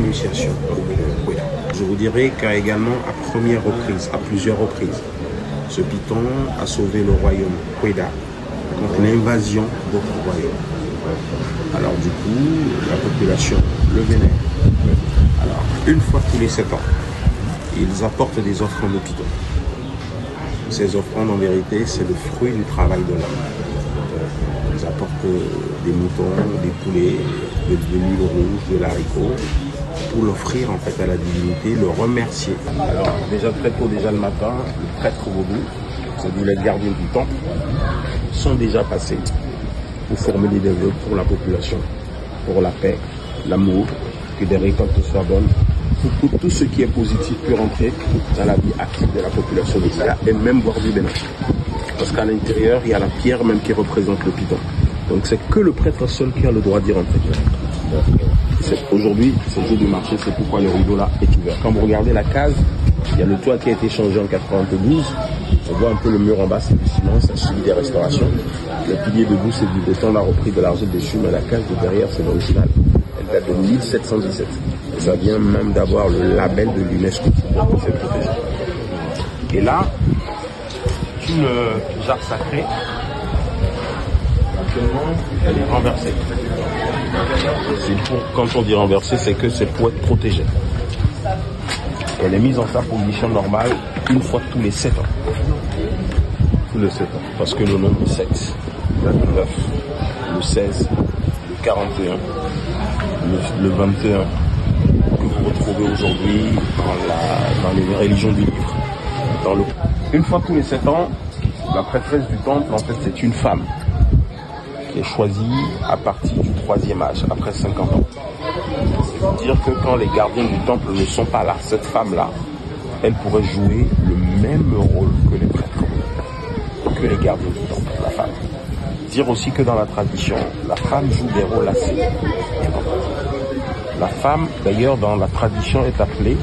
initiation au Kweda. Je vous dirais qu'à également à plusieurs reprises, ce python a sauvé le royaume Kweda contre l'invasion d'autres royaumes. Alors du coup, la population le vénère. Alors, une fois tous les 7 ans, ils apportent des offrandes au python. Ces offrandes, en vérité, c'est le fruit du travail de l'homme. Ils apportent des moutons, des poulets, de l'huile rouge, de l'haricot, pour l'offrir en fait à la divinité, le remercier. Alors déjà très tôt, déjà le matin, le prêtre vaudou, c'est-à-dire les gardiens du temple, sont déjà passés pour formuler des vœux pour la population, pour la paix, l'amour, que des récoltes soient bonnes, pour que tout ce qui est positif puisse rentrer dans la vie active de la population de Kweda et même boire du Bénin. Parce qu'à l'intérieur, il y a la pierre même qui représente le python. Donc c'est que le prêtre seul qui a le droit d'y rentrer. Aujourd'hui, c'est le jour du marché, c'est pourquoi le rideau là est ouvert. Quand vous regardez la case, il y a le toit qui a été changé en 92. On voit un peu le mur en bas, c'est du ciment, ça subit des restaurations. Le pilier debout, c'est du béton, on a repris de l'argile dessus, mais la case de derrière, c'est l'original. Elle date de 1717. Et ça vient même d'avoir le label de l'UNESCO pour cette protection. Et là, tout le jarre sacré, actuellement, elle est renversée. Quand on dit renversée, c'est que c'est pour être protégé. Elle est mise en sa position normale une fois tous les 7 ans. Tous les 7 ans. Parce que le nombre 7, le 9, le 16, le 41, le 21, que vous retrouvez aujourd'hui dans les religions du livre. Une fois tous les 7 ans, la prêtresse du temple, en fait, c'est une femme qui est choisie à partir du 3e âge, après 50 ans. C'est-à-dire que quand les gardiens du temple ne sont pas là, cette femme-là, elle pourrait jouer le même rôle que les prêtres, que les gardiens du temple, la femme. Dire aussi que dans la tradition, la femme joue des rôles assez. La femme, d'ailleurs, dans la tradition, est appelée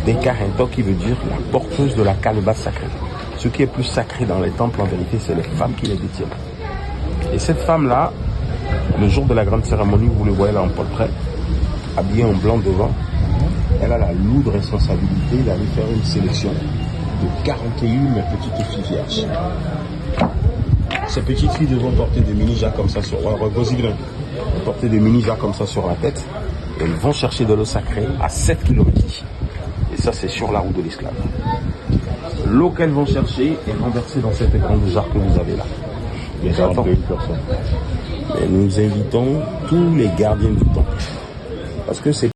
Dekarento, qui veut dire la porteuse de la calebasse sacrée. Ce qui est plus sacré dans les temples, en vérité, c'est les femmes qui les détiennent. Et cette femme-là, le jour de la grande cérémonie, vous le voyez là en portrait, habillée en blanc devant, elle a la lourde responsabilité d'aller faire une sélection de 41 petites filles vierges. Ces petites filles devront porter des mini-jas comme ça sur porter des mini-jas comme ça sur la tête, et elles vont chercher de l'eau sacrée à 7 km d'ici. Et ça, c'est sur la route de l'esclave. L'eau qu'elles vont chercher est renversée dans cette grande jarre que vous avez là. Mais nous invitons tous les gardiens du temple. Parce que c'est